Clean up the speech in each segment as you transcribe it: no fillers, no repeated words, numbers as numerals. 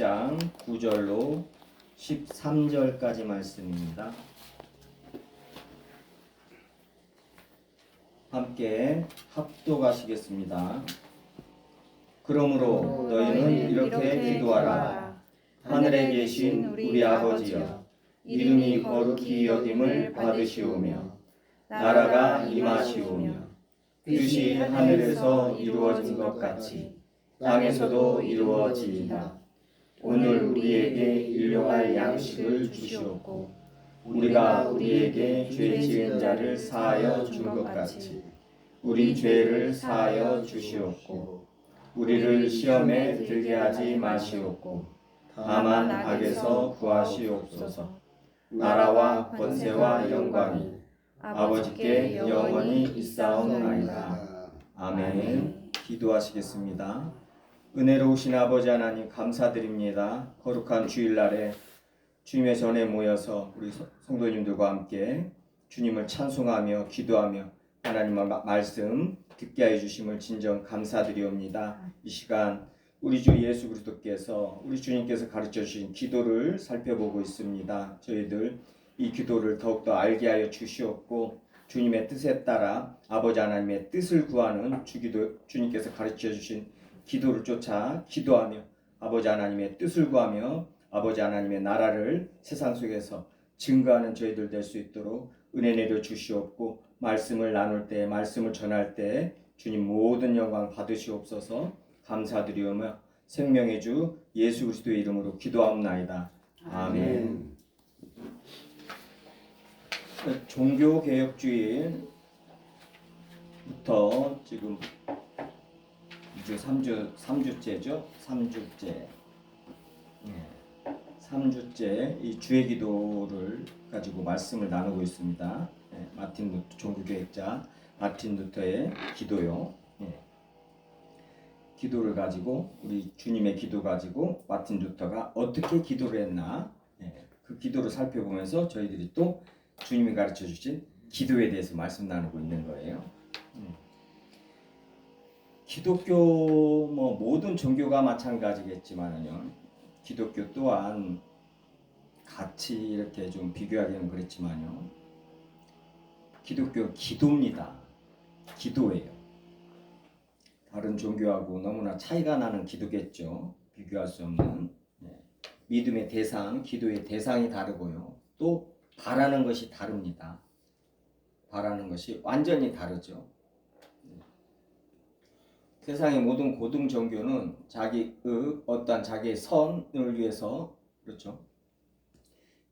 6장 9절로 13절까지 말씀입니다. 함께 합독하시겠습니다. 그러므로 너희는 이렇게 기도하라. 하늘에 계신 우리 아버지여, 이름이 거룩히 여김을 받으시오며 나라가 임하시오며 뜻이 하늘에서 이루어진 것 같이 땅에서도 이루어지이다. 오늘 우리에게 일용할 양식을 주시옵고 우리가 우리에게 죄 지은 자를 사하여 준 것 같이 우리 죄를 사하여 주시옵고 우리를 시험에 들게 하지 마시옵고 다만 악에서 구하시옵소서. 나라와 권세와 영광이 아버지께 영원히 있사옵나이다. 아멘. 기도하시겠습니다. 은혜로우신 아버지 하나님 감사드립니다. 거룩한 주일날에 주님의 전에 모여서 우리 성도님들과 함께 주님을 찬송하며 기도하며 하나님의 말씀 듣게 하여 주심을 진정 감사드리옵니다. 이 시간 우리 주 예수 그리스도께서 우리 주님께서 가르쳐 주신 기도를 살펴보고 있습니다. 저희들 이 기도를 더욱더 알게 하여 주시옵고 주님의 뜻에 따라 아버지 하나님의 뜻을 구하는 주님께서 가르쳐 주신 기도를 쫓아 기도하며 아버지 하나님의 뜻을 구하며 아버지 하나님의 나라를 세상 속에서 증거하는 저희들 될 수 있도록 은혜 내려 주시옵고 말씀을 나눌 때 말씀을 전할 때 주님 모든 영광 받으시옵소서. 감사드리오며 생명의 주 예수 그리스도의 이름으로 기도하옵나이다. 아멘. 종교개혁주의부터 지금 이제 3주째죠. 3주째. 3주째 이 주의 기도를 가지고 말씀을 나누고 있습니다. 마틴 루터 종교개혁자 마틴 루터의 기도요. 기도를 가지고 우리 주님의 기도 가지고 마틴 루터가 어떻게 기도를 했나 그 기도를 살펴보면서 저희들이 또 주님이 가르쳐 주신 기도에 대해서 말씀 나누고 있는 거예요. 기독교 모든 종교가 마찬가지겠지만요. 기독교 또한 같이 이렇게 좀 비교하기는 그렇지만요. 기독교는 기도입니다. 기도예요. 다른 종교하고 너무나 차이가 나는 기도겠죠. 비교할 수 없는. 믿음의 대상, 기도의 대상이 다르고요. 또 바라는 것이 다릅니다. 바라는 것이 완전히 다르죠. 세상의 모든 고등 종교는 자기의 선을 위해서 그렇죠.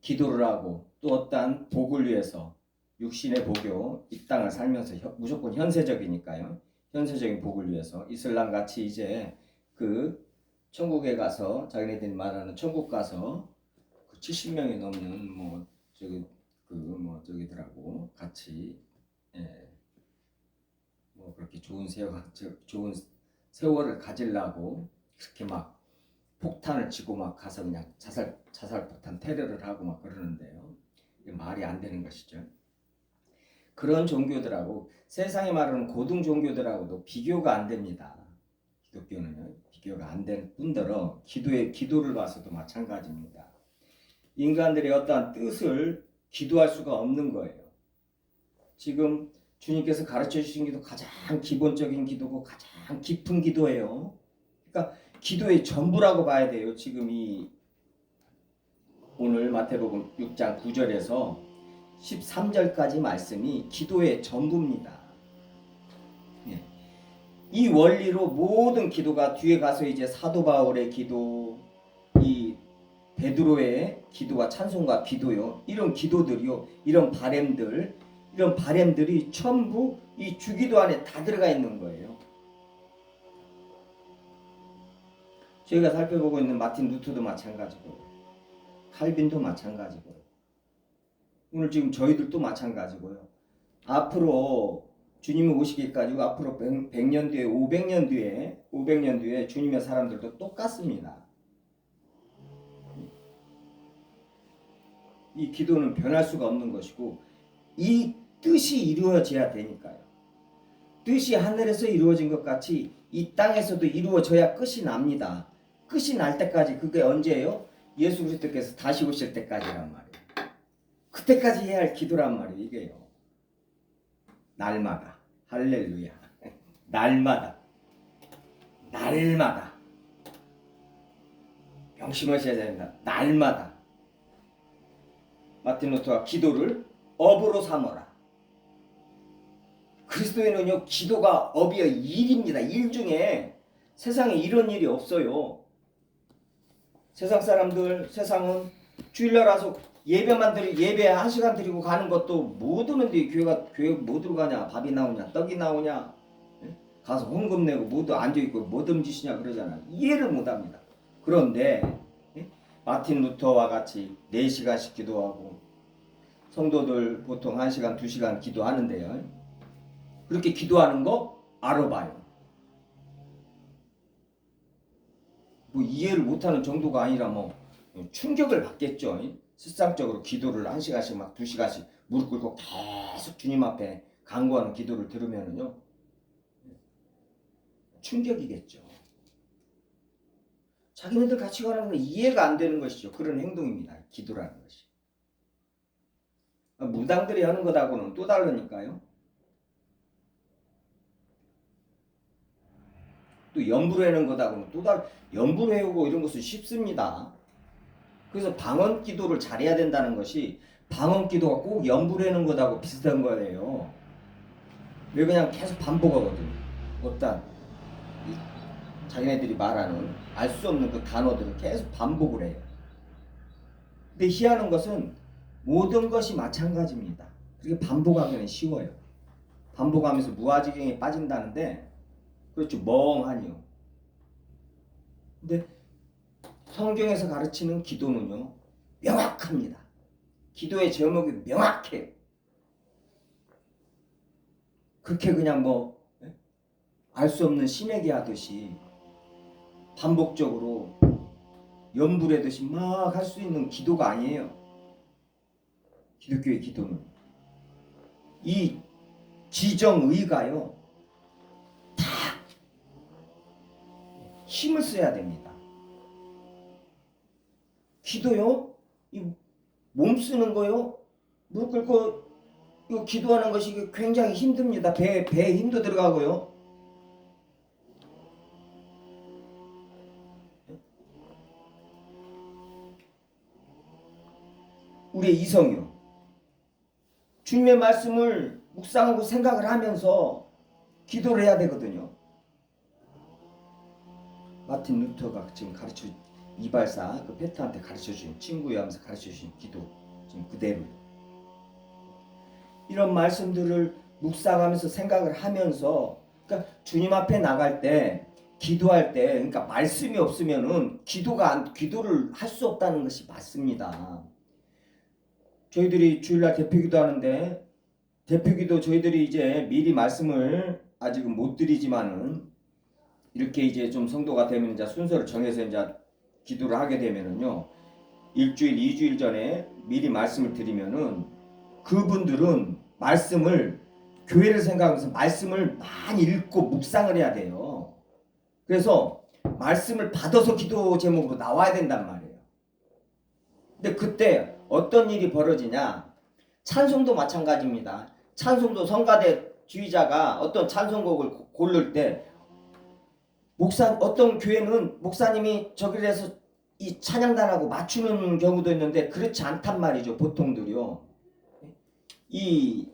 기도를 하고 또 어떠한 복을 위해서 육신의 복요 이 땅을 살면서 무조건 현세적이니까요. 현세적인 복을 위해서 이슬람 같이 이제 그 천국에 가서 자기네들이 말하는 천국 가서 그 70명이 넘는 저기들하고 같이 그렇게 좋은 세월을 가지려고 그렇게 막 폭탄을 치고 막 가서 그냥 자살 폭탄 테러를 하고 막 그러는데요. 이게 말이 안 되는 것이죠. 그런 종교들하고 세상에 말하는 고등 종교들하고도 비교가 안 됩니다. 기독교는요. 비교가 안 될 뿐더러 기도를 봐서도 마찬가지입니다. 인간들의 어떠한 뜻을 기도할 수가 없는 거예요. 지금 주님께서 가르쳐 주신 기도 가장 기본적인 기도고 가장 깊은 기도예요. 그러니까 기도의 전부라고 봐야 돼요. 지금 오늘 마태복음 6장 9절에서 13절까지 말씀이 기도의 전부입니다. 이 원리로 모든 기도가 뒤에 가서 이제 사도 바울의 기도, 이 베드로의 기도와 찬송과 기도요. 이런 기도들이요. 이런 바램들이 전부 이 주기도 안에 다 들어가 있는 거예요. 저희가 살펴보고 있는 마틴 루터도 마찬가지고 칼빈도 마찬가지고 오늘 지금 저희들도 마찬가지고요. 앞으로 주님이 오시기까지 앞으로 100년 뒤에 500년 뒤에 주님의 사람들도 똑같습니다. 이 기도는 변할 수가 없는 것이고 이 뜻이 이루어져야 되니까요. 뜻이 하늘에서 이루어진 것 같이 이 땅에서도 이루어져야 끝이 납니다. 끝이 날 때까지. 그게 언제예요? 예수 그리스도께서 다시 오실 때까지란 말이에요. 그때까지 해야 할 기도란 말이에요. 이게요. 날마다. 할렐루야. 날마다. 날마다. 명심하셔야 됩니다. 날마다. 마틴 루터가 기도를 업으로 삼어라. 그리스도인은요, 기도가 업이요, 일입니다. 일 중에 세상에 이런 일이 없어요. 세상 사람들, 세상은 주일날 와서 예배만 드리고, 예배 1시간 드리고 가는 것도 못 오는데 교회 못 들어가냐? 밥이 나오냐? 떡이 나오냐? 가서 헌금 내고 모두 앉아있고 뭐 듬짓이냐 그러잖아요. 이해를 못합니다. 그런데 마틴 루터와 같이 4시간씩 기도하고 성도들 보통 1시간, 2시간 기도하는데요. 그렇게 기도하는 거 알아봐요. 뭐 이해를 못하는 정도가 아니라 뭐 충격을 받겠죠. 실상적으로 기도를 1시간씩 막 2시간씩 무릎 꿇고 계속 주님 앞에 간구하는 기도를 들으면은요, 충격이겠죠. 자기네들 가치관은 건 이해가 안 되는 것이죠. 그런 행동입니다. 기도라는 것이. 무당들이 하는 것하고는 또 다르니까요. 또 연부로 하는 것하고는 또 다른, 연부로 해오고 이런 것은 쉽습니다. 그래서 방언 기도를 잘해야 된다는 것이 방언 기도가 꼭 연부로 하는 것하고 비슷한 거예요. 왜 그냥 계속 반복하거든요. 어떤 자기네들이 말하는 알 수 없는 그 단어들을 계속 반복을 해요. 근데 희한한 것은 모든 것이 마찬가지입니다. 그렇게 반복하기는 쉬워요. 반복하면서 무아지경에 빠진다는데, 그렇죠, 멍하니요. 근데 성경에서 가르치는 기도는요, 명확합니다. 기도의 제목이 명확해요. 그렇게 그냥 뭐 알 수 없는 신에게 하듯이 반복적으로 연불하듯이 막 할 수 있는 기도가 아니에요. 기독교의 기도는 이 지정의가요, 다 힘을 써야 됩니다. 기도요, 이 몸 쓰는 거요, 무릎 꿇고 이거 기도하는 것이 굉장히 힘듭니다. 배에 힘도 들어가고요. 우리의 이성이요, 주님의 말씀을 묵상하고 생각을 하면서 기도를 해야 되거든요. 마틴 루터가 지금 가르쳐, 이발사 그 페트한테 가르쳐주신, 친구에 하면서 가르쳐주신 기도 지금 그대로, 이런 말씀들을 묵상하면서 생각을 하면서, 그러니까 주님 앞에 나갈 때, 기도할 때, 그러니까 말씀이 없으면은 기도를 할 수 없다는 것이 맞습니다. 저희들이 주일날 대표기도 하는데, 대표기도 저희들이 이제 미리 말씀을 아직은 못 드리지만은, 이렇게 이제 좀 성도가 되면 이제 순서를 정해서 이제 기도를 하게 되면은요, 1주일, 2주일 전에 미리 말씀을 드리면은 그분들은 말씀을, 교회를 생각하면서 말씀을 많이 읽고 묵상을 해야 돼요. 그래서 말씀을 받아서 기도 제목으로 나와야 된단 말이에요. 근데 그때 어떤 일이 벌어지냐, 찬송도 마찬가지입니다. 찬송도 성가대 주의자가 어떤 찬송곡을 고를 때, 어떤 교회는 목사님이 저기를 해서 이 찬양단하고 맞추는 경우도 있는데, 그렇지 않단 말이죠. 보통들이요, 이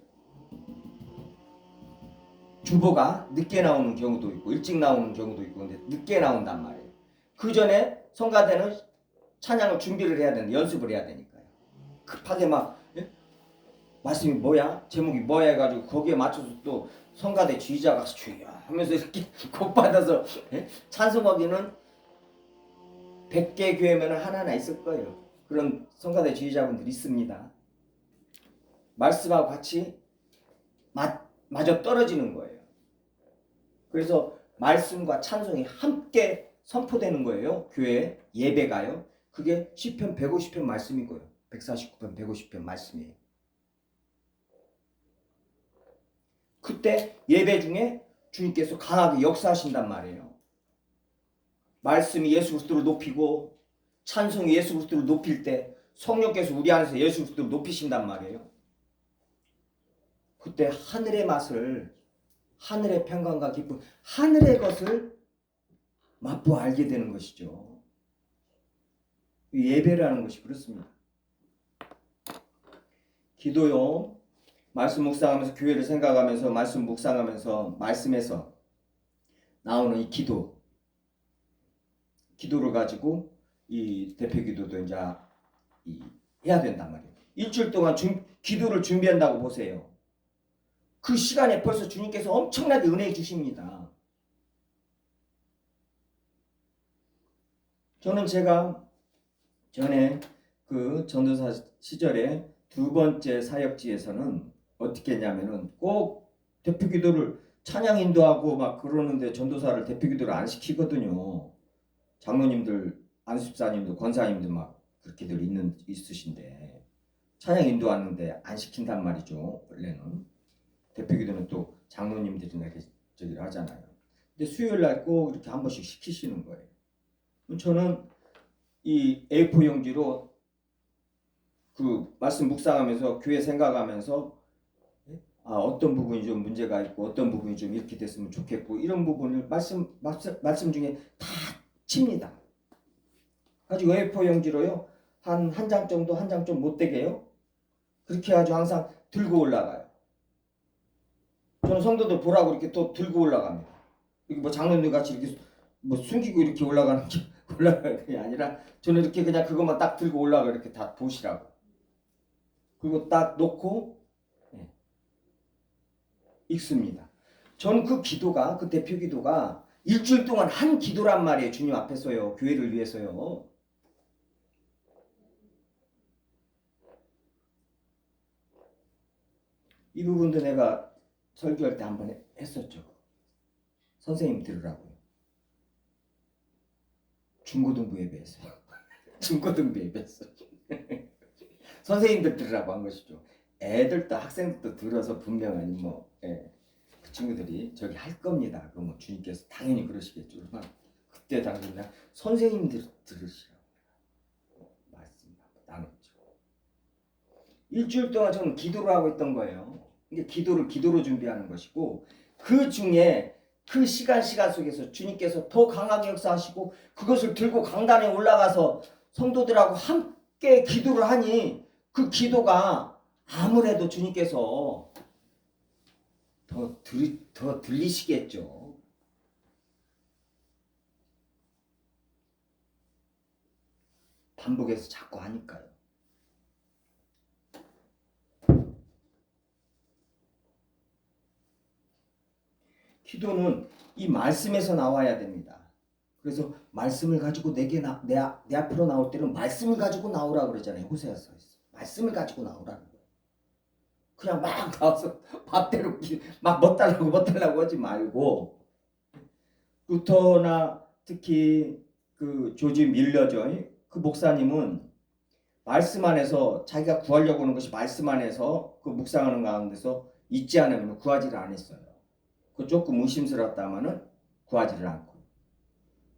주보가 늦게 나오는 경우도 있고 일찍 나오는 경우도 있고, 근데 늦게 나온단 말이에요. 그 전에 성가대는 찬양을 준비를 해야 되는데, 연습을 해야 되니까요. 급하게 막 말씀이 뭐야? 제목이 뭐야? 해가지고 거기에 맞춰서 또 성가대 주의자가 주여 하면서 이렇게 곡 받아서 찬송하기는 100개 교회면 하나하나 있을 거예요. 그런 성가대 주의자분들이 있습니다. 말씀하고 같이 맞아 떨어지는 거예요. 그래서 말씀과 찬송이 함께 선포되는 거예요. 교회 예배가요. 그게 시편 150편 말씀이고요. 149편, 150편 말씀이에요. 그때 예배 중에 주님께서 강하게 역사하신단 말이에요. 말씀이 예수 그리스도를 높이고 찬송이 예수 그리스도를 높일 때 성령께서 우리 안에서 예수 그리스도를 높이신단 말이에요. 그때 하늘의 맛을, 하늘의 평강과 기쁨, 하늘의 것을 맛보아 알게 되는 것이죠. 예배라는 것이 그렇습니다. 기도요. 말씀 묵상하면서 교회를 생각하면서 말씀 묵상하면서 말씀에서 나오는 이 기도를 가지고 이 대표 기도도 이제 해야 된단 말이에요. 일주일 동안 기도를 준비한다고 보세요. 그 시간에 벌써 주님께서 엄청나게 은혜 주십니다. 저는 제가 전에 그 전도사 시절에 두 번째 사역지에서는 어떻게 했냐면은 꼭 대표 기도를 찬양 인도하고 막 그러는데 전도사를 대표 기도를 안 시키거든요. 장로님들, 안수집사님들, 권사님들 막 그렇게들 있으신데 찬양 인도하는데 안 시킨단 말이죠. 원래는 대표 기도는 또 장로님들이 이렇게 저기를 하잖아요. 근데 수요일 날 꼭 이렇게 한 번씩 시키시는 거예요. 저는 이 A4 용지로 그 말씀 묵상하면서 교회 생각하면서 어떤 부분이 좀 문제가 있고 어떤 부분이 좀 이렇게 됐으면 좋겠고 이런 부분을 말씀 중에 다 칩니다. 가지고 A4 용지로요 한 장 정도 한 장 좀 못 되게요. 그렇게 해가지고 항상 들고 올라가요. 저는 성도들 보라고 이렇게 또 들고 올라갑니다. 이게 뭐 장로님 같이 이렇게 뭐 숨기고 이렇게 올라가는 게 올라가는 게 아니라 저는 이렇게 그냥 그것만 딱 들고 올라가 이렇게 다 보시라고. 그리고 딱 놓고 읽습니다. 저는 그 기도가 그 대표 기도가 일주일 동안 한 기도란 말이에요. 주님 앞에서요. 교회를 위해서요. 이 부분도 내가 설교할 때 한번 했었죠. 선생님 들으라고요. 중고등부 예배에서 중고등부 예배에서 선생님들 들으라고 한 것이죠. 애들도 학생들도 들어서 분명하니 그 친구들이 저기 할 겁니다. 그 뭐 주님께서 당연히 그러시겠죠. 그때 당시 나 선생님들 들으시라고 말씀 나눴죠. 일주일 동안 저는 기도를 하고 있던 거예요. 이게 기도로 준비하는 것이고 그 중에 그 시간 속에서 주님께서 더 강하게 역사하시고 그것을 들고 강단에 올라가서 성도들하고 함께 기도를 하니 그 기도가 아무래도 주님께서 더 들리시겠죠. 반복해서 자꾸 하니까요. 기도는 이 말씀에서 나와야 됩니다. 그래서 말씀을 가지고 내 앞으로 나올 때는 말씀을 가지고 나오라고 그러잖아요. 호세아서 말씀을 가지고 나오라는 거예요. 그냥 막 나와서 밥대로 막 뭐 달라고 하지 말고 루터나 특히 그 조지 밀러죠. 그 목사님은 말씀 안에서 자기가 구하려고 하는 것이 말씀 안에서 그 묵상하는 가운데서 있지 않으면 구하지를 않았어요. 그 조금 의심스럽다마는 구하지를 않고.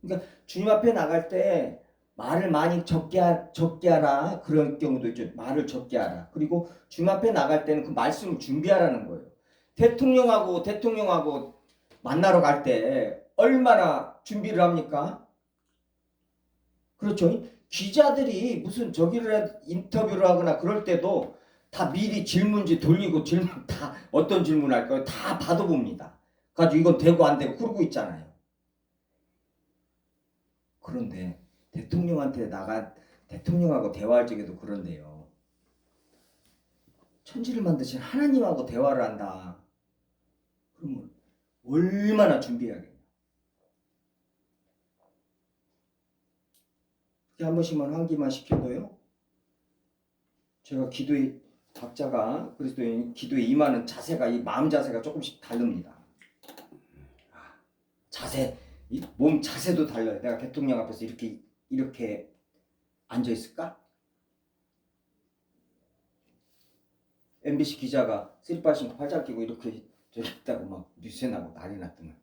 그러니까 주님 앞에 나갈 때 말을 많이 적게 하라 그런 경우도 있죠. 말을 적게 하라. 그리고 주님 앞에 나갈 때는 그 말씀을 준비하라는 거예요. 대통령하고 만나러 갈 때 얼마나 준비를 합니까? 그렇죠. 기자들이 무슨 인터뷰를 하거나 그럴 때도 다 미리 질문지 돌리고 다 어떤 질문 할 거예요. 다 받아봅니다. 가지고 이건 되고 안 되고 그러고 있잖아요. 그런데 대통령하고 대화할 적에도 그런데요. 천지를 만드신 하나님하고 대화를 한다. 그러면 얼마나 준비해야겠냐. 한 번씩만 환기만 시켜도요. 제가 각자가 그리스도인 기도에 임하는 자세가 이 마음 자세가 조금씩 다릅니다. 몸 자세도 달라요. 내가 대통령 앞에서 이렇게 앉아 있을까? MBC 기자가 쓰리빨 신고 팔짱 끼고 이렇게 저기 있다고 막 뉴스에 나고 난리 났더만.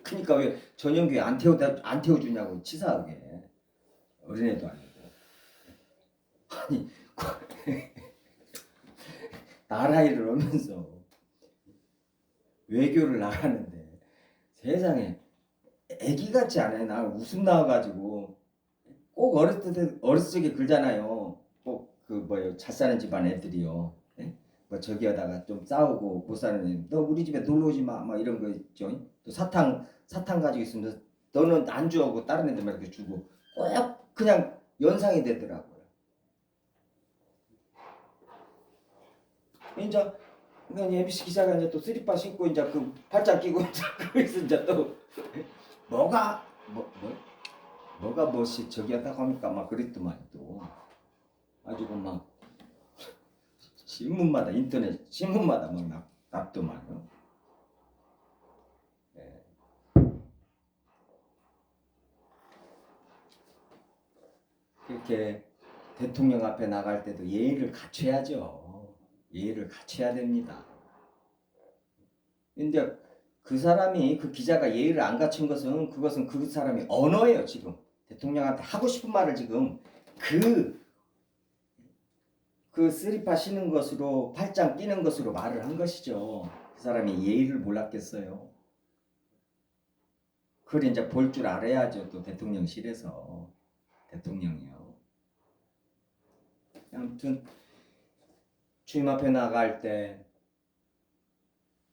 그러니까 왜 전용기에 안 태워주냐고 치사하게. 어린애도 아니고. 아니 나라이를 오면서 외교를 나가는데 세상에 애기 같지 않아요? 나 웃음 나와가지고 꼭 어렸을 적에 그러잖아요. 꼭 그 뭐예요? 잘 사는 집안 애들이요. 예? 뭐 저기에다가 좀 싸우고 못 사는 애, 너 우리 집에 놀러 오지 마, 막 이런 거 있죠. 또 사탕 가지고 있으면 너는 안 주고 다른 애들만 이렇게 주고 꼭 그냥 연상이 되더라고요. 이제 그러니까 MBC 기자가 이제 또 쓰리빠 신고 이제 그 팔짱 끼고 이제 거기서 이제 또 뭐가 뭐가 뭐시 저기였다고 합니까? 막 그랬더만 또 가지고 막 신문마다 인터넷 신문마다 막 납더만요. 네. 그렇게 대통령 앞에 나갈 때도 예의를 갖춰야죠. 예의를 갖춰야 됩니다. 근데 그 사람이 그 기자가 예의를 안 갖춘 것은 그것은 그 사람이 언어예요. 지금 대통령한테 하고 싶은 말을 지금 그 쓰리파 신는 것으로 팔짱 끼는 것으로 말을 한 것이죠. 그 사람이 예의를 몰랐겠어요. 그걸 이제 볼 줄 알아야죠. 또 대통령실에서 대통령이요. 아무튼 주님 앞에 나갈 때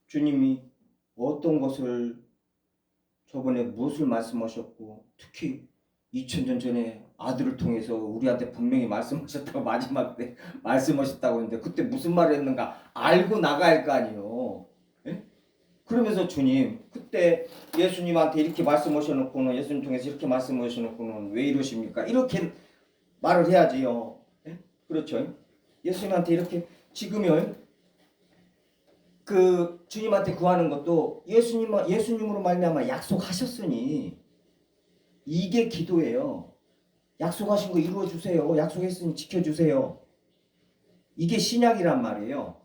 주님이 어떤 것을 저번에 무엇을 말씀하셨고 특히 2000년 전에 아들을 통해서 우리한테 분명히 말씀하셨다고 마지막 때 말씀하셨다고 했는데 그때 무슨 말을 했는가 알고 나가야 할 거 아니에요. 예? 그러면서 주님 그때 예수님한테 이렇게 말씀하셔놓고는 예수님 통해서 이렇게 말씀하셔놓고는 왜 이러십니까? 이렇게 말을 해야지요. 예? 그렇죠. 예수님한테 이렇게 지금요 그 주님한테 구하는 것도 예수님으로 말미암아 약속하셨으니 이게 기도예요. 약속하신 거 이루어 주세요. 약속했으니 지켜 주세요. 이게 신약이란 말이에요.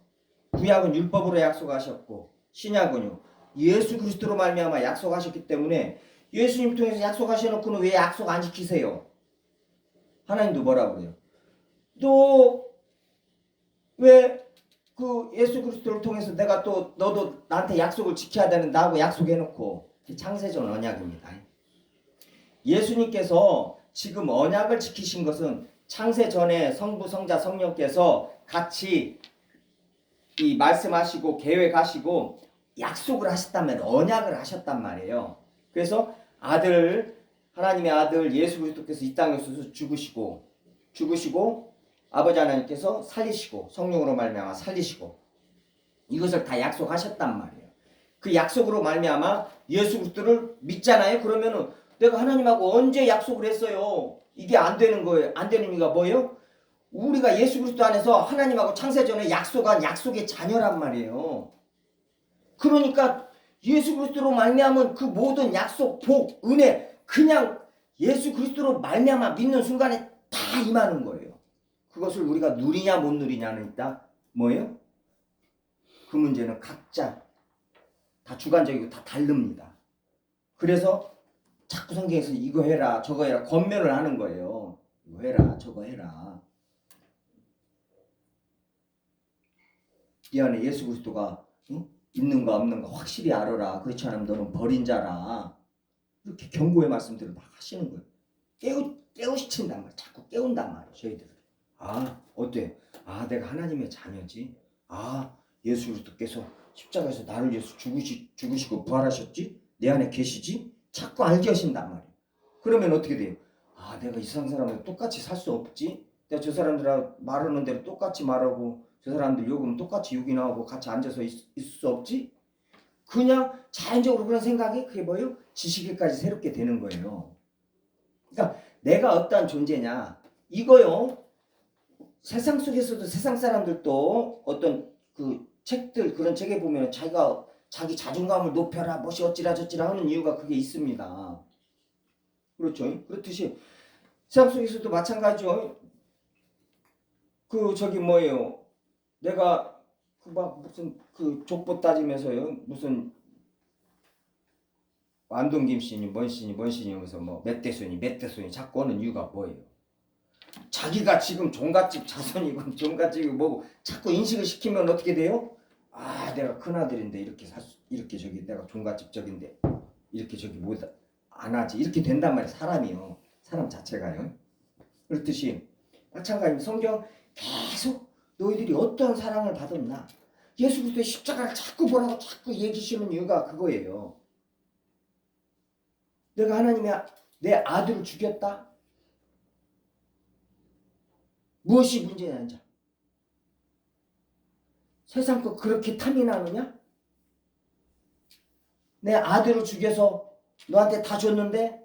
구약은 율법으로 약속하셨고 신약은요 예수 그리스도로 말미암아 약속하셨기 때문에 예수님 통해서 약속하셔놓고는 왜 약속 안 지키세요? 하나님도 뭐라 그래요? 또 왜 그 예수 그리스도를 통해서 내가 또 너도 나한테 약속을 지켜야 되는 나하고 약속해놓고 창세전 언약입니다. 예수님께서 지금 언약을 지키신 것은 창세전에 성부 성자 성령께서 같이 이 말씀하시고 계획하시고 약속을 하셨다면 언약을 하셨단 말이에요. 그래서 하나님의 아들 예수 그리스도께서 이 땅에 오셔서 죽으시고 아버지 하나님께서 살리시고 성령으로 말미암아 살리시고 이것을 다 약속하셨단 말이에요. 그 약속으로 말미암아 예수 그리스도를 믿잖아요. 그러면은 내가 하나님하고 언제 약속을 했어요? 이게 안 되는 거예요. 안 되는 이유가 뭐예요? 우리가 예수 그리스도 안에서 하나님하고 창세전에 약속한 약속의 자녀란 말이에요. 그러니까 예수 그리스도로 말미암은 그 모든 약속, 복, 은혜 그냥 예수 그리스도로 말미암아 믿는 순간에 다 임하는 거예요. 그것을 우리가 누리냐 못 누리냐는 있다. 뭐예요? 그 문제는 각자 다 주관적이고 다 다릅니다. 그래서 자꾸 성경에서 이거 해라 저거 해라 권면을 하는 거예요. 이거 해라 저거 해라. 이 안에 예수 그리스도가 있는가 없는가 확실히 알아라. 그렇지 않으면 너는 버린 자라. 이렇게 경고의 말씀들을 막 하시는 거예요. 깨우시친단 말이에요. 자꾸 깨운단 말이에요. 저희들을. 아 어때? 아 내가 하나님의 자녀지. 아 예수 그리스도께서 십자가에서 나를 위해서 죽으시고 부활하셨지? 내 안에 계시지? 자꾸 알게 하신단 말이에요. 그러면 어떻게 돼요? 아 내가 이 세상 사람들 똑같이 살 수 없지? 내가 저 사람들 말하는 대로 똑같이 말하고 저 사람들 요금 똑같이 욕이나 하고 같이 앉아서 있을 수 없지? 그냥 자연적으로 그런 생각이 그게 뭐예요? 지식에까지 새롭게 되는 거예요. 그러니까 내가 어떠한 존재냐 이거요. 세상 속에서도 세상 사람들도 어떤 그 책들 그런 책에 보면 자기 자존감을 높여라 뭐시 어찌라 저찌라 하는 이유가 그게 있습니다. 그렇죠? 그렇듯이 세상 속에서도 마찬가지죠. 그 저기 뭐예요? 내가 그 막 무슨 그 족보 따지면서요 무슨 완동김 씨니 뭔 씨니 하면서 뭐 멧대손이 자꾸 오는 이유가 뭐예요? 자기가 지금 종갓집 자손이고 종갓집이 뭐고 자꾸 인식을 시키면 어떻게 돼요? 아, 내가 큰아들인데 이렇게 저기 내가 종갓집 저긴데 이렇게 저기 못 안 하지, 이렇게 된단 말이에요. 사람이요, 사람 자체가요. 그렇듯이 마찬가지로 성경 계속 너희들이 어떠한 사랑을 받았나, 예수 그리스도의 십자가를 자꾸 보라고 자꾸 얘기하시는 이유가 그거예요. 내가 하나님의 내 아들을 죽였다? 무엇이 문제냐? 이제 세상 거 그렇게 탐이 나느냐? 내 아들을 죽여서 너한테 다 줬는데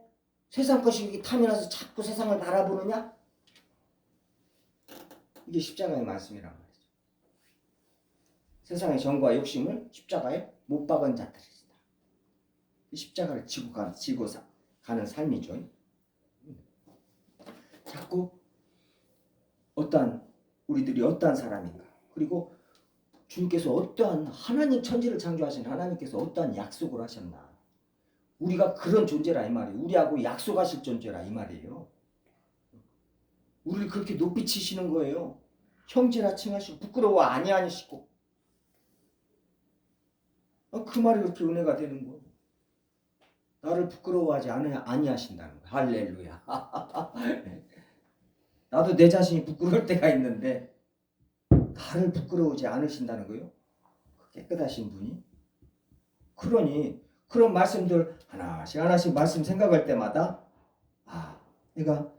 세상 것이 이렇게 탐이 나서 자꾸 세상을 바라보느냐? 이게 십자가의 말씀이란 말이죠. 세상의 정과 욕심을 십자가에 못 박은 자들이다. 십자가를 지고 가는 삶이죠. 자꾸 우리들이 어떠한 사람인가, 그리고 주님께서 어떠한 하나님, 천지를 창조하신 하나님께서 어떠한 약속을 하셨나, 우리가 그런 존재라 이 말이에요. 우리하고 약속하실 존재라 이 말이에요. 우리를 그렇게 높이 치시는 거예요. 형제라 칭하시고 부끄러워 아니하시고, 그 말이 그렇게 은혜가 되는 거예요. 나를 부끄러워하지 아니하신다는 거예요. 할렐루야. 나도 내 자신이 부끄러울 때가 있는데 나를 부끄러워하지 않으신다는 거예요. 깨끗하신 분이. 그러니 그런 말씀들 하나씩 말씀 생각할 때마다 내가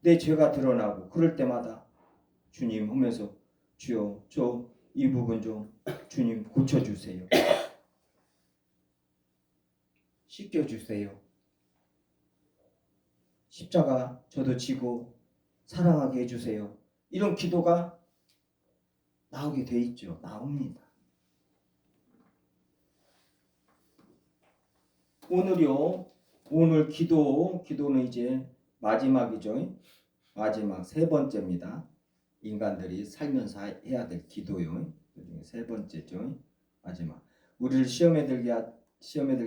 내 죄가 드러나고 그럴 때마다 주님 하면서 주여 저 이 부분 좀 주님 고쳐주세요. 씻겨주세요. 십자가 저도 지고 사랑하게 해주세요. 이런 기도가 나오게 돼 있죠. 나옵니다. 오늘 기도는 이제 마지막이죠. 마지막 세 번째입니다. 인간들이 살면서 해야 될 기도요. 그중에 세 번째죠. 마지막. 우리를 시험에 들게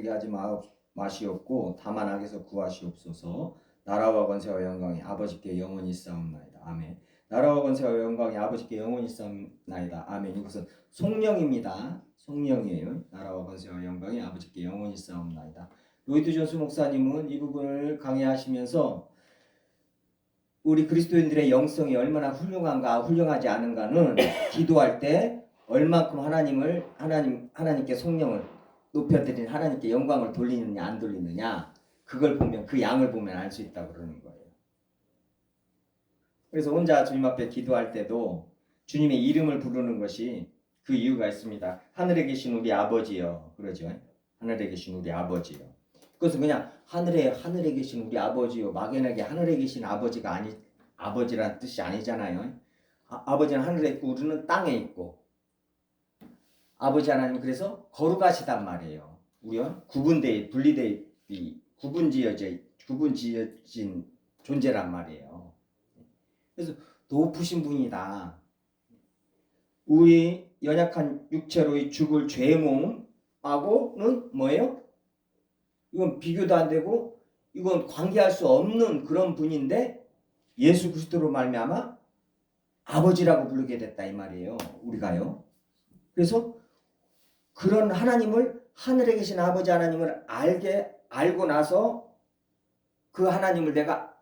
하지 마시옵고 다만 악에서 구하시옵소서. 나라와 권세와 영광이 아버지께 영원히 있사옵나이다. 아멘. 나라와 권세와 영광이 아버지께 영원히 있사옵나이다. 아멘. 이것은 성령입니다. 성령이에요. 나라와 권세와 영광이 아버지께 영원히 있사옵나이다. 로이드 존스 목사님은 이 부분을 강의하시면서 우리 그리스도인들의 영성이 얼마나 훌륭한가 훌륭하지 않은가는 기도할 때 얼만큼 하나님께 성령을 높여드린 하나님께 영광을 돌리느냐 안 돌리느냐, 그걸 보면, 그 양을 보면 알 수 있다고 그러는 거예요. 그래서 혼자 주님 앞에 기도할 때도 주님의 이름을 부르는 것이 그 이유가 있습니다. 하늘에 계신 우리 아버지여, 그러죠. 하늘에 계신 우리 아버지여. 그것은 그냥 하늘에 계신 우리 아버지요, 막연하게 하늘에 계신 아버지란 뜻이 아니잖아요. 아버지는 하늘에 있고 우리는 땅에 있고, 아버지 하나님 그래서 거룩하시단 말이에요. 우리와 구분지어진 존재란 말이에요. 그래서 높으신 분이다. 우리 연약한 육체로의 죽을 죄의 몸하고는 뭐예요? 이건 비교도 안 되고 이건 관계할 수 없는 그런 분인데 예수 그리스도로 말미암아 아버지라고 부르게 됐다 이 말이에요. 우리가요. 그래서 그런 하나님을, 하늘에 계신 아버지 하나님을 알고 나서 그 하나님을 내가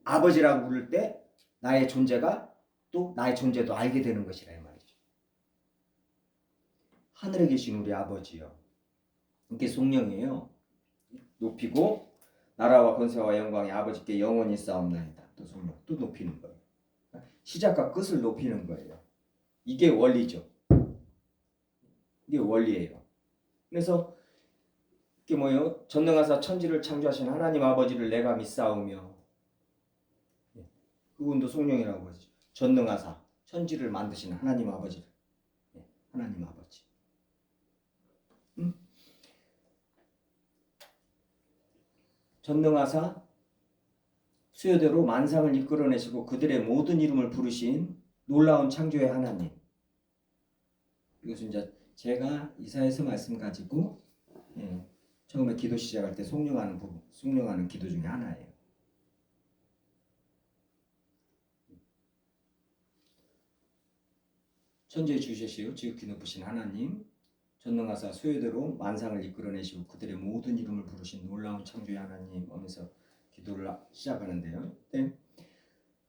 아버지라고 부를 때 나의 존재가 또 나의 존재도 알게 되는 것이라 이 말이죠. 하늘에 계신 우리 아버지요. 이게 성령이에요. 높이고 나라와 권세와 영광이 아버지께 영원히 있사옵나이다. 또 성령 또 높이는 거예요. 시작과 끝을 높이는 거예요. 이게 원리죠. 이게 원리예요. 그래서 이게 뭐예요? 전능하사 천지를 창조하신 하나님 아버지를 내가 믿사오며, 그분도 성령이라고 하죠. 전능하사 천지를 만드신 하나님 아버지를, 하나님 아버지. 전능하사 수요대로 만상을 이끌어내시고 그들의 모든 이름을 부르신 놀라운 창조의 하나님. 이것은 이제 제가 이사야서 말씀 가지고 처음에 기도 시작할 때 속령하는 기도 중에 하나예요. 천지에 주시시오 지극히 높으신 하나님, 전능하사 수요대로 만상을 이끌어내시고 그들의 모든 이름을 부르신 놀라운 창조의 하나님 하면서 기도를 시작하는데요. 네.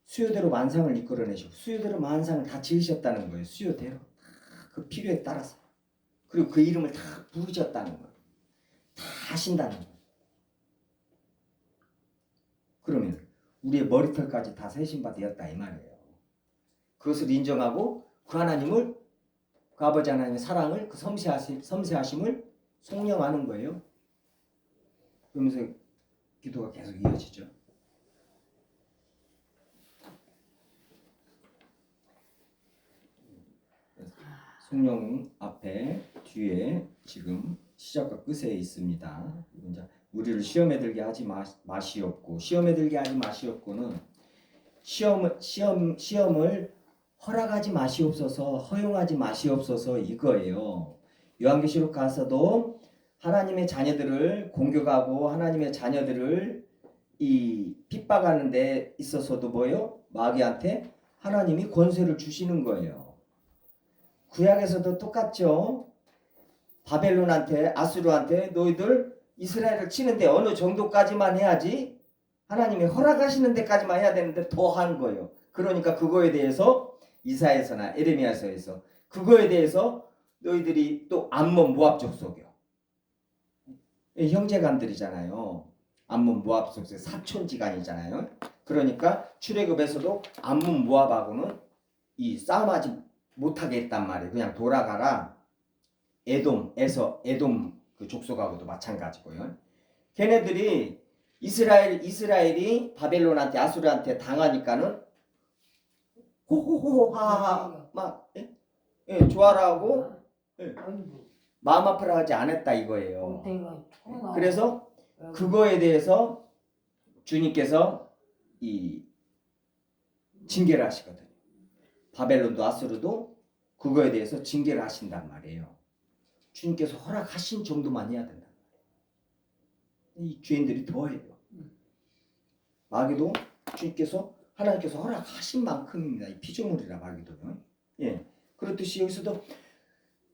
수요대로 만상을 이끌어내시고 수요대로 만상을 다 지으셨다는 거예요. 수요대로 그 필요에 따라서. 그리고 그 이름을 다 부르셨다는 거예요. 다 하신다는 거예요. 그러면 우리의 머리털까지 다 세신 바 되었다 이 말이에요. 그것을 인정하고 그 하나님을, 그 아버지 하나님의 사랑을, 그 섬세하심을 속령하는 거예요. 그러면서 기도가 계속 이어지죠. 속령 앞에 뒤에 지금 시작과 끝에 있습니다. 이제 우리를 시험에 들게 하지 마시옵고, 시험에 들게 하지 마시옵고는 시험을 허락하지 마시옵소서, 허용하지 마시옵소서 이거예요. 요한계시록 가서도 하나님의 자녀들을 공격하고 하나님의 자녀들을 이 핍박하는 데 있어서도 뭐요? 마귀한테 하나님이 권세를 주시는 거예요. 구약에서도 똑같죠. 바벨론한테, 아수르한테 너희들 이스라엘을 치는데 어느 정도까지만 해야지, 하나님이 허락하시는 데까지만 해야 되는데 더 한 거예요. 그러니까 그거에 대해서 이사야서나 에레미야서에서 그거에 대해서 너희들이 또 암몬 모압 족속이요. 형제간들이잖아요. 암몬 모압 족속 사촌지간이잖아요. 그러니까 출애굽에서도 암몬 모압하고는 이 싸움하지 못하게 했단 말이에요. 그냥 돌아가라. 에돔 그 족속하고도 마찬가지고요. 걔네들이 이스라엘이 바벨론한테 아수르한테 당하니까는 호호호하하 막 좋아라하고 마음 아프라 하지 않았다 이거예요. 그래서 그거에 대해서 주님께서 이 징계를 하시거든요. 바벨론도 아수르도 그거에 대해서 징계를 하신단 말이에요. 주님께서 허락하신 정도만 해야 된다. 이 죄인들이 더해요. 마귀도 하나님께서 허락하신 만큼입니다. 이 피조물이라 마귀도요. 예, 그렇듯이 여기서도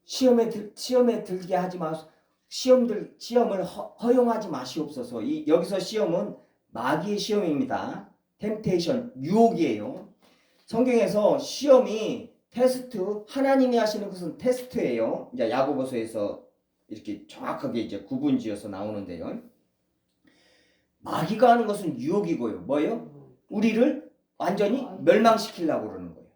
시험에 들게 하지 마시오. 시험을 허용하지 마시옵소서. 여기서 시험은 마귀의 시험입니다. 템테이션, 유혹이에요. 성경에서 시험이 테스트, 하나님이 하시는 것은 테스트예요. 이제 야고보서에서 이렇게 정확하게 이제 구분지어서 나오는데요. 마귀가 하는 것은 유혹이고요. 뭐예요? 우리를 완전히 멸망시키려고 그러는 거예요.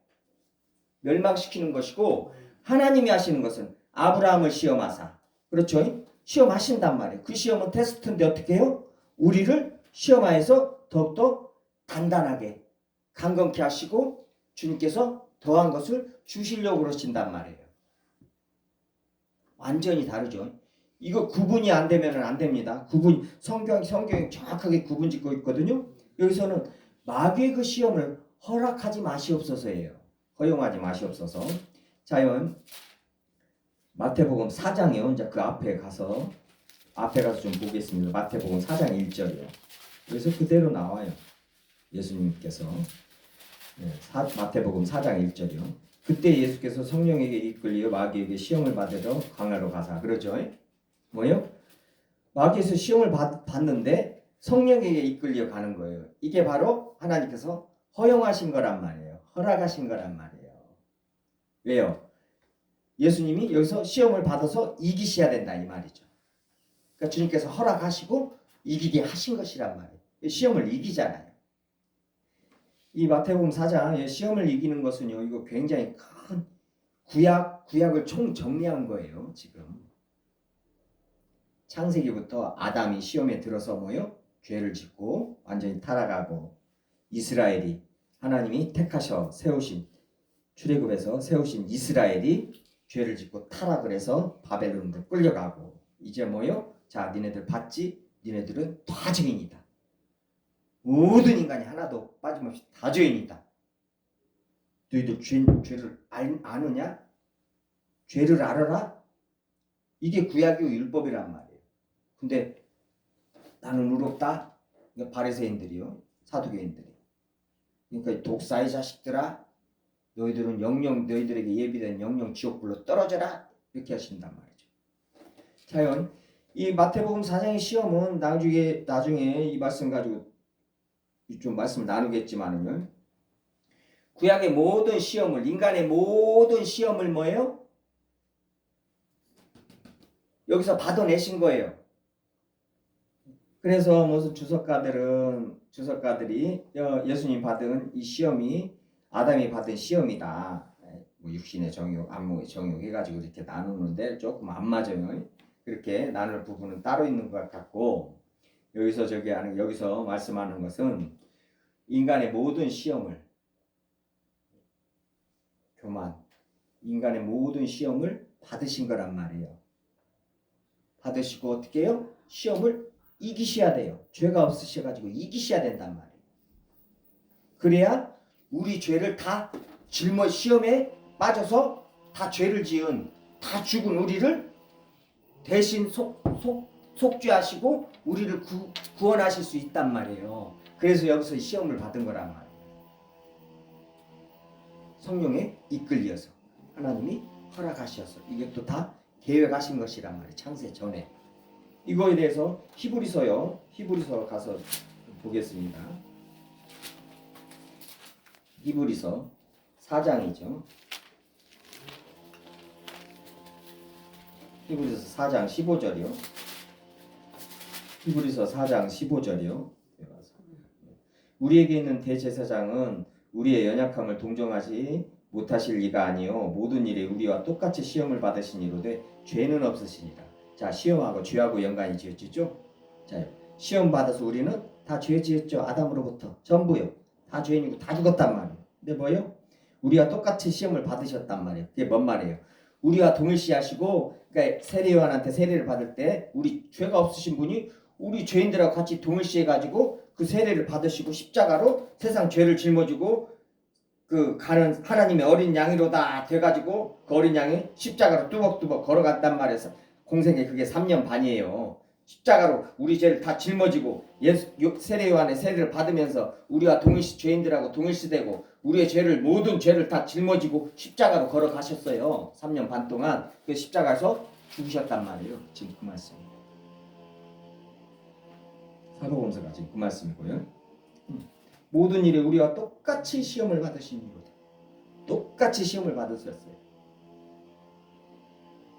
멸망시키는 것이고, 하나님이 하시는 것은 아브라함을 시험하사, 그렇죠? 시험하신단 말이에요. 그 시험은 테스트인데 어떻게 해요? 우리를 시험하여서 더욱더 단단하게 강건케 하시고 주님께서 더한 것을 주시려고 그러신단 말이에요. 완전히 다르죠. 이거 구분이 안 되면 안 됩니다. 성경이 정확하게 구분 짓고 있거든요. 여기서는 마귀의 그 시험을 허락하지 마시옵소서예요. 허용하지 마시옵소서. 자, 이건 마태복음 4장이요. 이제 그 앞에 가서 좀 보겠습니다. 마태복음 4장 1절이요. 그래서 그대로 나와요. 예수님께서 마태복음 4장 1절이요. 그때 예수께서 성령에게 이끌려 마귀에게 시험을 받으러 광야로 가사. 그러죠? 뭐요? 마귀에서 시험을 받는데 성령에게 이끌려 가는 거예요. 이게 바로 하나님께서 허용하신 거란 말이에요. 허락하신 거란 말이에요. 왜요? 예수님이 여기서 시험을 받아서 이기셔야 된다 이 말이죠. 그러니까 주님께서 허락하시고 이기게 하신 것이란 말이에요. 시험을 이기잖아요. 이 마태복음 4장 시험을 이기는 것은요, 이거 굉장히 큰 구약을 총 정리한 거예요. 지금 창세기부터 아담이 시험에 들어서 뭐요? 죄를 짓고 완전히 타락하고, 이스라엘이 하나님이 택하셔 세우신, 출애굽에서 세우신 이스라엘이 죄를 짓고 타락을 해서 바벨론으로 끌려가고, 이제 뭐요? 자, 니네들 봤지? 니네들은 다 죄인이다. 모든 인간이 하나도 빠짐없이 다 죄인이다. 너희들 죄를 아느냐? 죄를 알아라? 이게 구약의 율법이란 말이에요. 근데 나는 의롭다. 그러니까 바리새인들이요, 사두개인들이. 그러니까 독사의 자식들아, 너희들은 영영 너희들에게 예비된 영영 지옥불로 떨어져라, 이렇게 하신단 말이죠. 자연 이 마태복음 4장의 시험은 나중에 이 말씀 가지고 좀 말씀을 나누겠지만은요, 구약의 모든 시험을, 인간의 모든 시험을 뭐예요? 여기서 받아내신 거예요. 그래서 무슨 주석가들이 예수님 받은 이 시험이 아담이 받은 시험이다. 뭐 육신의 정욕, 안목의 정욕 해가지고 이렇게 나누는데 조금 안 맞아요. 그렇게 나눌 부분은 따로 있는 것 같고, 여기서 말씀하는 것은 인간의 모든 시험을, 교만, 인간의 모든 시험을 받으신 거란 말이에요. 받으시고 어떻게 해요? 시험을 이기셔야 돼요. 죄가 없으셔가지고 이기셔야 된단 말이에요. 그래야 우리 죄를 다 시험에 빠져서 다 죄를 지은, 다 죽은 우리를 대신 속죄하시고 우리를 구원하실 수 있단 말이에요. 그래서 여기서 시험을 받은 거란 말이에요. 성령에 이끌려서 하나님이 허락하셔서 이게 또 다 계획하신 것이란 말이에요. 창세 전에. 이거에 대해서 히브리서 가서 보겠습니다. 히브리서 4장이죠. 히브리서 4장 15절이요. 히브리서 4장 15절이요. 우리에게 있는 대제사장은 우리의 연약함을 동정하지 못하실 리가 아니요 모든 일에 우리와 똑같이 시험을 받으시니로되 죄는 없으시니라. 자, 시험하고 죄하고 연관이 지어지죠. 자, 시험 받아서 우리는 다 죄 지었죠. 아담으로부터 전부요. 다 죄인이고 다 죽었단 말이에요. 근데 뭐요? 우리와 똑같이 시험을 받으셨단 말이에요. 그게 뭔 말이에요? 우리와 동일시하시고, 그러니까 세례요한한테 세례를 받을 때 우리 죄가 없으신 분이 우리 죄인들하고 같이 동일시해가지고 그 세례를 받으시고 십자가로 세상 죄를 짊어지고 그 가는 하나님의 어린 양이로다 돼가지고 그 어린 양이 십자가로 뚜벅뚜벅 걸어갔단 말이에요. 공생에 그게 3년 반이에요. 십자가로 우리 죄를 다 짊어지고 세례 요한의 세례를 받으면서 우리와 죄인들하고 동일시되고 우리의 모든 죄를 다 짊어지고 십자가로 걸어가셨어요. 3년 반 동안 그 십자가에서 죽으셨단 말이에요. 지금 그 말씀. 사도범서가 지금 그 말씀이고요. 모든 일에 우리와 똑같이 시험을 받으시니로다. 똑같이 시험을 받으셨어요.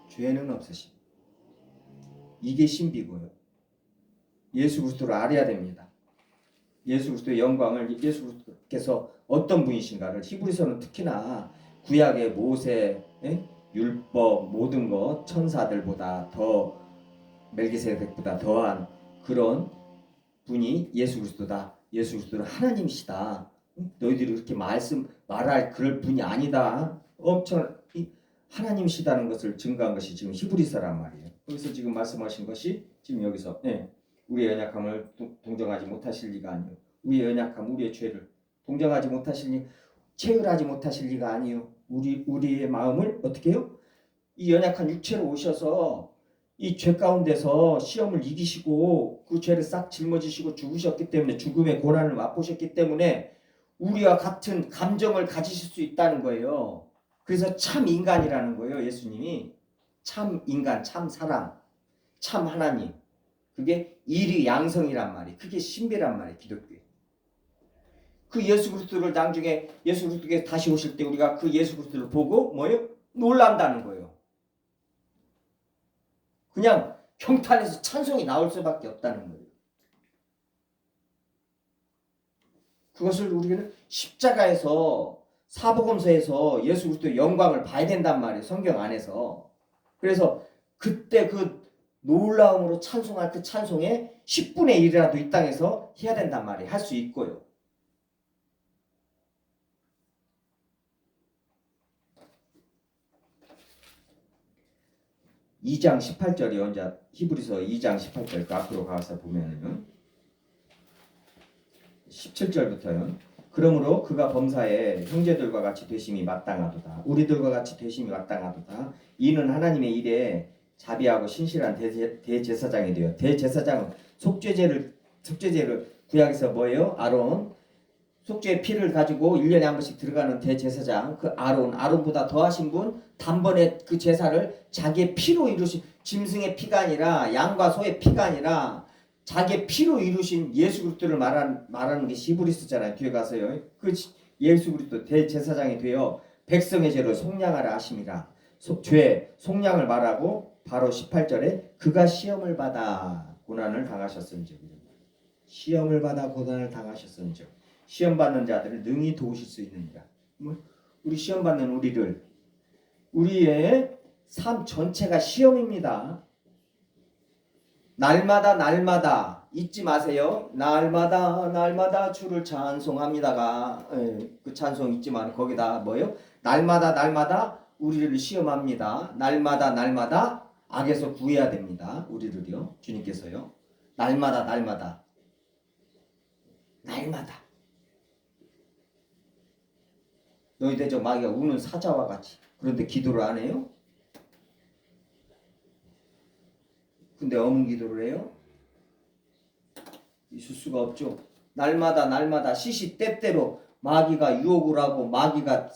죄는 없으시고. 이게 신비고요. 예수 그리스도를 알아야 됩니다. 예수 그리스도의 영광을, 예수 그리스도께서 어떤 분이신가를 히브리서는 특히나 구약의 모세, 율법 모든 것 천사들보다 더 멜기세덱보다 더한 그런 분이 예수 그리스도다. 예수 그리스도는 하나님이시다. 너희들이 그렇게 말할 그럴 분이 아니다. 엄청 하나님이시다는 것을 증거한 것이 지금 히브리서란 말이에요. 여기서 지금 말씀하신 것이 지금 여기서 우리의 연약함을 동정하지 못하실 리가 아니요. 우리의 연약함, 우리의 죄를 동정하지 못하실 체휼하지 못하실 리가 아니요. 우리의 마음을 어떻게 해요? 이 연약한 육체로 오셔서 이 죄 가운데서 시험을 이기시고 그 죄를 싹 짊어지시고 죽으셨기 때문에 죽음의 고난을 맛보셨기 때문에 우리와 같은 감정을 가지실 수 있다는 거예요. 그래서 참 인간이라는 거예요. 예수님이 참 인간, 참 사람, 참 하나님. 그게 일의양성이란 말이. 그게 신비란 말이 기독교에. 그 예수 그리스도를 나중에 예수 그리스도께서 다시 오실 때 우리가 그 예수 그리스도를 보고 뭐예요? 놀란다는 거예요. 그냥 경탄에서 찬송이 나올 수밖에 없다는 거예요. 그것을 우리는 십자가에서 사복음서에서 예수 그리스도의 영광을 봐야 된단 말이에요. 성경 안에서. 그래서 그때 그 놀라움으로 찬송할 그 찬송에 10분의 1이라도 이 땅에서 해야 된단 말이에요. 할 수 있고요. (2장 18절이요) 이제 히브리서 2장 18절 그 앞으로 가서 보면은 17절부터요. 그러므로 그가 범사에 형제들과 같이 되심이 마땅하도다. 우리들과 같이 되심이 마땅하도다. 이는 하나님의 일에 자비하고 신실한 대제사장이 되어 대제사장은 속죄제를 구약에서 뭐예요? 아론 속죄의 피를 가지고 1년에 한 번씩 들어가는 대제사장 그 아론보다 더하신 분 단번에 그 제사를 자기의 피로 이루신 짐승의 피가 아니라 양과 소의 피가 아니라 자기의 피로 이루신 예수 그리스도를 말하는 게 히브리서잖아요. 뒤에 가서요. 그 예수 그리스도 대제사장이 되어 백성의 죄를 속량하라 하심이라. 속량을 말하고 바로 18절에 그가 시험을 받아 고난을 당하셨은즉 시험을 받아 고난을 당하셨은즉 시험 받는 자들을 능히 도우실 수 있느니라. 우리 시험 받는 우리의 삶 전체가 시험입니다. 날마다 잊지 마세요. 날마다 주를 찬송합니다가 그 찬송 잊지 마세요. 거기다 뭐요? 날마다 우리를 시험합니다. 날마다 악에서 구해야 됩니다. 우리를요. 주님께서요. 날마다 너희 대적 마귀가 우는 사자와 같이. 그런데 기도를 안 해요? 근데 어문 기도를 해요? 있을 수가 없죠. 날마다 시시때때로 마귀가 유혹을 하고 마귀가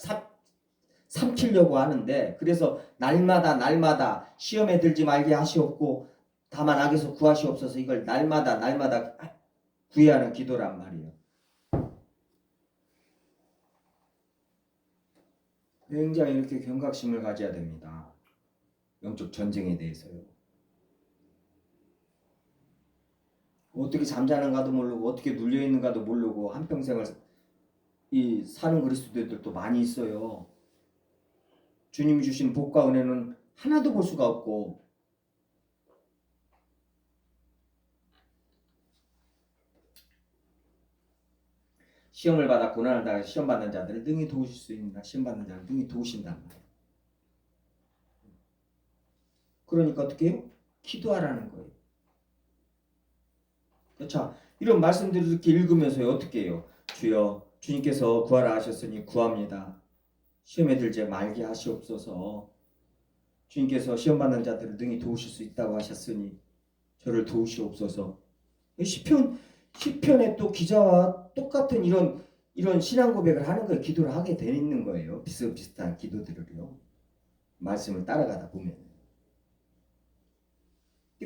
삼키려고 하는데 그래서 날마다 시험에 들지 말게 하시옵고 다만 악에서 구하시옵소서 이걸 날마다 구해야 하는 기도란 말이에요. 굉장히 이렇게 경각심을 가져야 됩니다. 영적 전쟁에 대해서요. 어떻게 잠자는가도 모르고 어떻게 눌려있는가도 모르고 한평생을 사는 그리스도인들도 많이 있어요. 주님이 주신 복과 은혜는 하나도 볼 수가 없고 시험을 받아 고난을 당해 시험받는 자들을 능히 도우실 수 있느니라. 시험받는 자를 능히 도우신단 말이에요. 그러니까 어떻게 해요? 기도하라는 거예요. 자, 이런 말씀들을 이렇게 읽으면서 어떻게 해요? 주여 주님께서 구하라 하셨으니 구합니다. 시험에 들지 말게 하시옵소서. 주님께서 시험받는 자들을 능히 도우실 수 있다고 하셨으니 저를 도우시옵소서. 시편의 또 기자와 똑같은 이런 신앙 고백을 하는 거예요. 기도를 하게 되는 거예요. 비슷비슷한 기도들을요. 말씀을 따라가다 보면.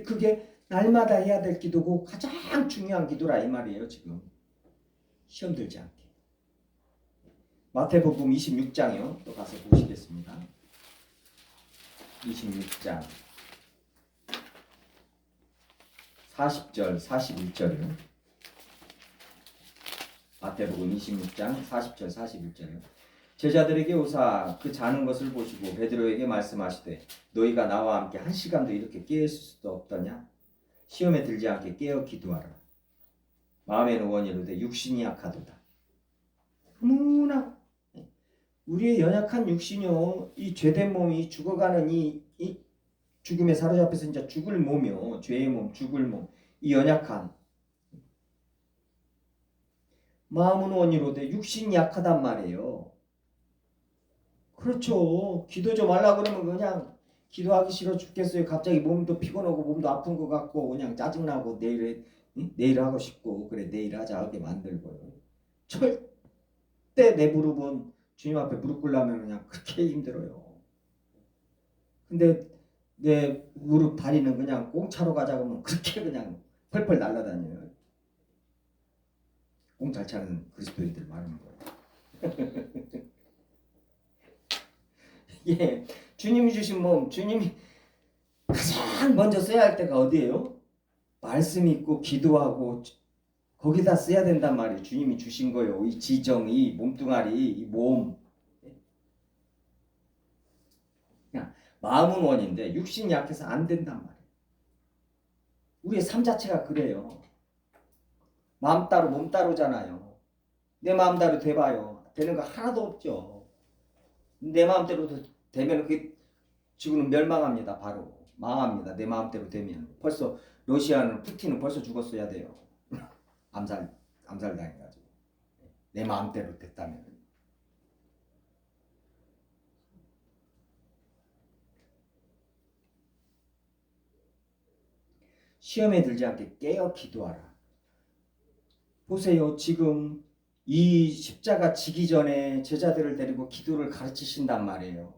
그게 날마다 해야 될 기도고 가장 중요한 기도라 이 말이에요. 지금 시험 들지 않게. 마태복음 26장이요. 또 가서 보시겠습니다. 26장 40절 41절이요. 마태복음 26장 40절 41절이요. 제자들에게 오사 그 자는 것을 보시고 베드로에게 말씀하시되 너희가 나와 함께 한 시간도 이렇게 깨어 있을 수도 없더냐. 시험에 들지 않게 깨어 기도하라. 마음에는 원이로되 육신이 약하도다. 너무나 우리의 연약한 육신이요, 이 죄된 몸이 죽어가는 이 죽음에 사로잡혀서 이제 죽을 몸이요, 죄의 몸, 죽을 몸, 이 연약한 마음은 원이로되 육신이 약하단 말이에요. 그렇죠. 기도 좀 하려고 그러면 그냥 기도하기 싫어 죽겠어요. 갑자기 몸도 피곤하고 몸도 아픈 것 같고 그냥 짜증나고 내일 하고 싶고 그래 내일 하자 하게 만들고요. 절대 내 무릎은 주님 앞에 무릎 꿇려면 그냥 그렇게 힘들어요. 근데 내 무릎 다리는 그냥 공차로 가자 그러면 그렇게 그냥 펄펄 날아다녀요. 공 잘 차는 그리스도인들 많은 거예요. 예, 주님이 주신 몸, 주님이 가장 먼저 써야 할 때가 어디예요? 말씀 있고 기도하고 거기다 써야 된단 말이에요. 주님이 주신 거요. 이 지정, 이 몸뚱아리, 이 몸. 그냥 마음은 원인데 육신이 약해서 안 된단 말이에요. 우리의 삶 자체가 그래요. 마음 따로 몸 따로잖아요. 내 마음대로 돼봐요. 되는 거 하나도 없죠. 내 마음대로 되면 그게 지구는 멸망합니다. 바로 망합니다. 내 마음대로 되면 벌써 러시아는 푸틴은 벌써 죽었어야 돼요. 암살당해가지고 내 마음대로 됐다면. 시험에 들지 않게 깨어 기도하라. 보세요. 지금 이 십자가 지기 전에 제자들을 데리고 기도를 가르치신단 말이에요.